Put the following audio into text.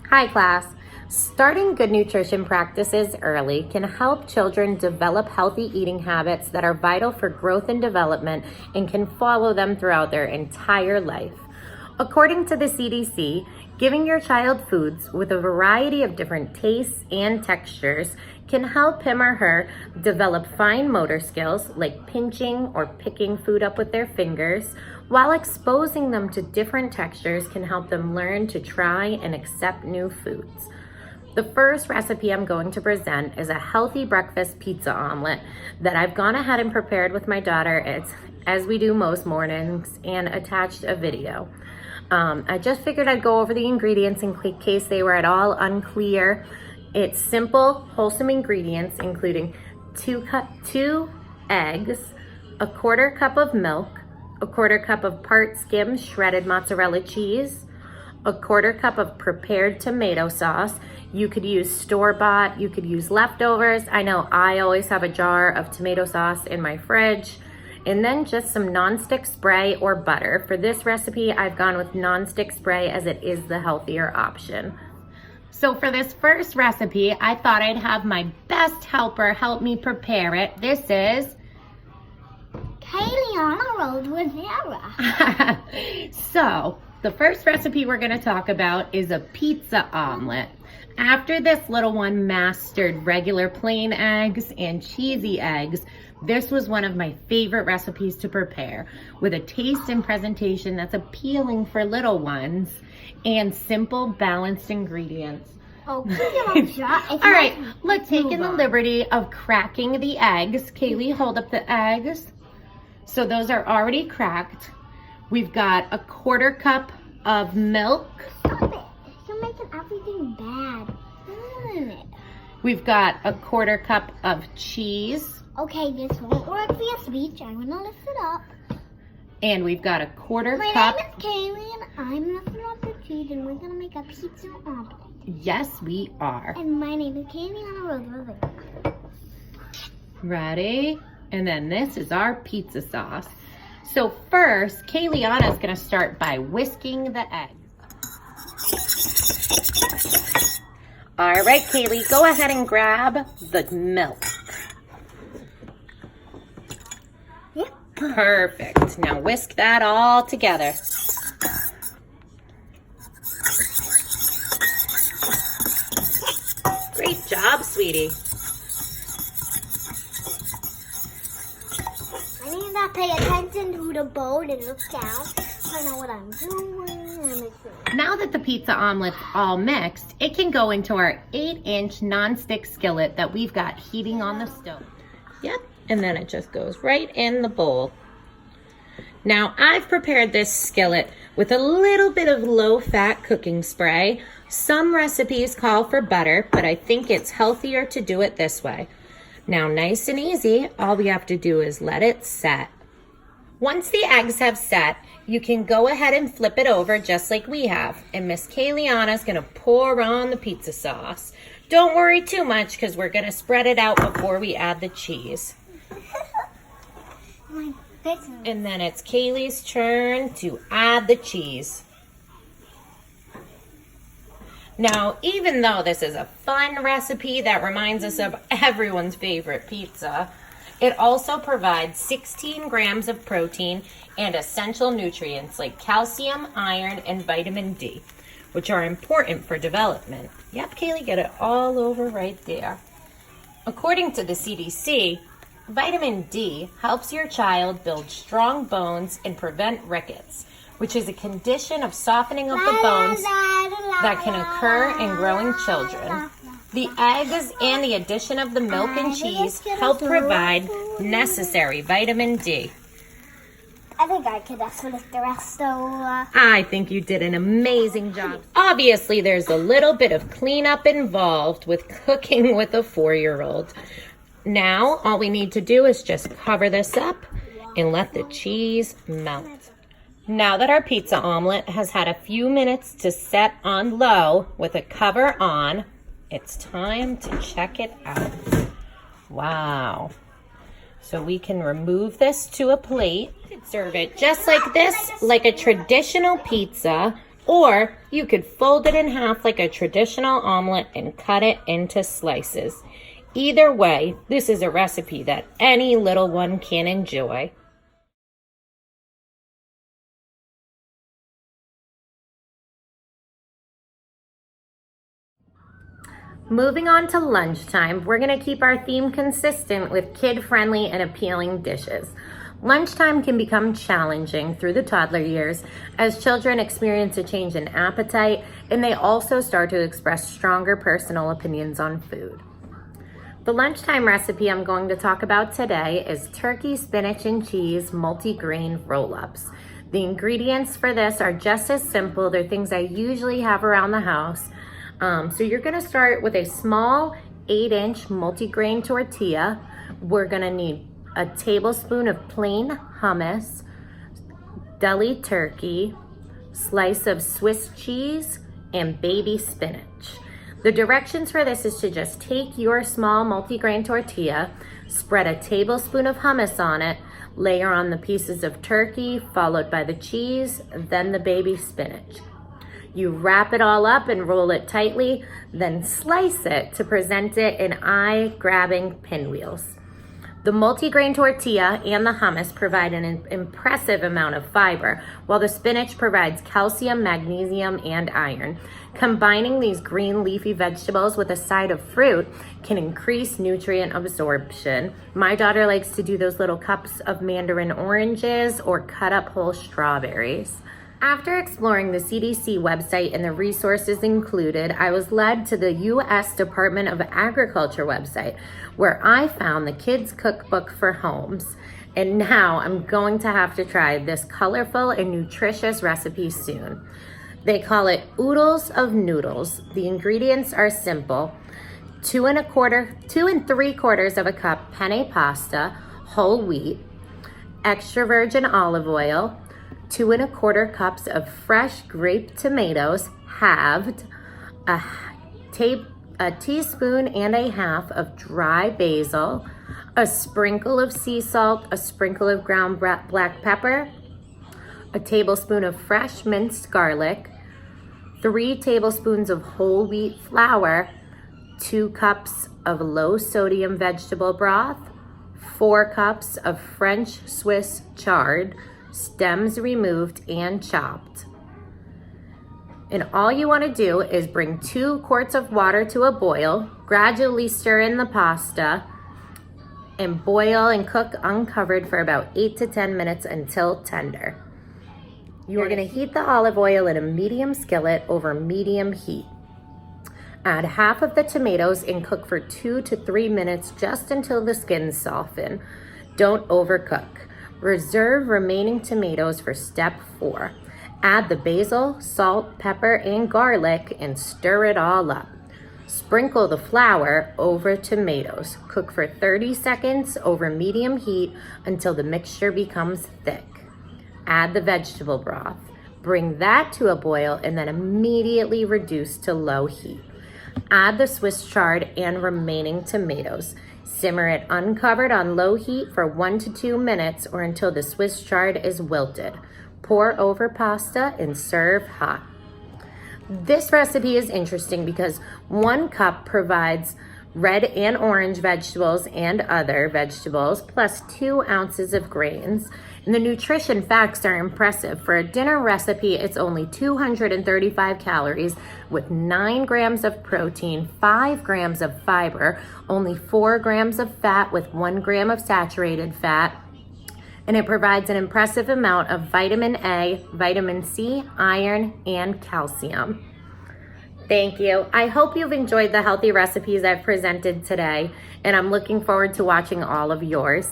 Hi class. Starting good nutrition practices early can help children develop healthy eating habits that are vital for growth and development and can follow them throughout their entire life. According to the CDC, giving your child foods with a variety of different tastes and textures can help him or her develop fine motor skills like pinching or picking food up with their fingers, while exposing them to different textures can help them learn to try and accept new foods. The first recipe I'm going to present is a healthy breakfast pizza omelet that I've gone ahead and prepared with my daughter, as we do most mornings, and attached a video. I just figured I'd go over the ingredients in case they were at all unclear. It's simple, wholesome ingredients, including two eggs, a quarter cup of milk, a quarter cup of part skim shredded mozzarella cheese, a quarter cup of prepared tomato sauce. You could use store-bought, you could use leftovers. I know I always have a jar of tomato sauce in my fridge. And then just some nonstick spray or butter. For this recipe, I've gone with nonstick spray as it is the healthier option. So for this first recipe, I thought I'd have my best helper help me prepare it. This is Kaylee on a road with Zara. So the first recipe we're gonna talk about is a pizza omelet. After this little one mastered regular plain eggs and cheesy eggs, this was one of my favorite recipes to prepare, with a taste and presentation that's appealing for little ones and simple, balanced ingredients. Oh, all right, let's take in the liberty of cracking the eggs. Kaylee, hold up the eggs. So those are already cracked. We've got a quarter cup of milk. Stop it. You're making everything bad. We've got a quarter cup of cheese. Okay, this won't work for your speech. I'm gonna lift it up. And we've got a quarter My cup. name is Kaylee, and I'm lifting up the cheese, and we're gonna make a pizza omelet. Yes, we are. And my name is Kaylee on a road with Zara. Ready? And then this is our pizza sauce. So first, Kayleana's gonna start by whisking the eggs. All right, Kaylee, go ahead and grab the milk. Yep. Perfect. Now whisk that all together. Great job, sweetie. I need to pay attention to the bowl and look down. I know what I'm doing. Now that the pizza omelet's all mixed, it can go into our 8-inch nonstick skillet that we've got heating on the stove. Yep, and then it just goes right in the bowl. Now I've prepared this skillet with a little bit of low-fat cooking spray. Some recipes call for butter, but I think it's healthier to do it this way. Now, nice and easy, all we have to do is let it set. Once the eggs have set, you can go ahead and flip it over just like we have. And Miss Kayleana's gonna pour on the pizza sauce. Don't worry too much because we're gonna spread it out before we add the cheese. And then it's Kaylee's turn to add the cheese. Now, even though this is a fun recipe that reminds us of everyone's favorite pizza, it also provides 16 grams of protein and essential nutrients like calcium, iron, and vitamin D, which are important for development. Yep, Kaylee, get it all over right there. According to the CDC, vitamin D helps your child build strong bones and prevent rickets, which is a condition of softening of the bones that can occur in growing children. The eggs and the addition of the milk and cheese help provide necessary vitamin D. I think I could lift the rest, so... I think you did an amazing job. Obviously, there's a little bit of cleanup involved with cooking with a 4-year-old. Now, all we need to do is just cover this up and let the cheese melt. Now that our pizza omelet has had a few minutes to set on low with a cover on, it's time to check it out. Wow. So we can remove this to a plate. Serve it just like this, like a traditional pizza, Or you could fold it in half like a traditional omelet and cut it into slices. Either way, this is a recipe that any little one can enjoy. Moving on to lunchtime, we're going to keep our theme consistent with kid-friendly and appealing dishes. Lunchtime can become challenging through the toddler years as children experience a change in appetite and they also start to express stronger personal opinions on food. The lunchtime recipe I'm going to talk about today is turkey, spinach, and cheese multi-grain roll-ups. The ingredients for this are just as simple. They're things I usually have around the house. So you're gonna start with a small 8-inch multi-grain tortilla. We're gonna need a tablespoon of plain hummus, deli turkey, slice of Swiss cheese, and baby spinach. The directions for this is to just take your small multi-grain tortilla, spread a tablespoon of hummus on it, layer on the pieces of turkey, followed by the cheese, then the baby spinach. You wrap it all up and roll it tightly, then slice it to present it in eye-grabbing pinwheels. The multi-grain tortilla and the hummus provide an impressive amount of fiber, while the spinach provides calcium, magnesium, and iron. Combining these green leafy vegetables with a side of fruit can increase nutrient absorption. My daughter likes to do those little cups of mandarin oranges or cut up whole strawberries. After exploring the CDC website and the resources included, I was led to the U.S. Department of Agriculture website, where I found the Kids Cookbook for Homes. And now I'm going to have to try this colorful and nutritious recipe soon. They call it oodles of noodles. The ingredients are simple: 2 3/4 of a cup penne pasta, whole wheat, extra virgin olive oil, 2 1/4 cups of fresh grape tomatoes, halved, a teaspoon and a half of dry basil, a sprinkle of sea salt, a sprinkle of ground black pepper, a tablespoon of fresh minced garlic, 3 tablespoons of whole wheat flour, 2 cups of low sodium vegetable broth, 4 cups of French Swiss chard, stems removed and chopped. And all you want to do is bring 2 quarts of water to a boil, gradually stir in the pasta, and boil and cook uncovered for about 8 to 10 minutes until tender. You are going to heat the olive oil in a medium skillet over medium heat. Add half of the tomatoes and cook for 2 to 3 minutes just until the skins soften. Don't overcook. Reserve remaining tomatoes for step 4. Add the basil, salt, pepper, and garlic and stir it all up. Sprinkle the flour over tomatoes. Cook for 30 seconds over medium heat until the mixture becomes thick. Add the vegetable broth. Bring that to a boil and then immediately reduce to low heat. Add the Swiss chard and remaining tomatoes. Simmer it uncovered on low heat for 1 to 2 minutes or until the Swiss chard is wilted. Pour over pasta and serve hot. This recipe is interesting because 1 cup provides red and orange vegetables and other vegetables, plus 2 ounces of grains. And the nutrition facts are impressive. For a dinner recipe, it's only 235 calories with 9 grams of protein, 5 grams of fiber, only 4 grams of fat with 1 gram of saturated fat, and it provides an impressive amount of vitamin A, vitamin C, iron, and calcium. Thank you. I hope you've enjoyed the healthy recipes I've presented today, and I'm looking forward to watching all of yours.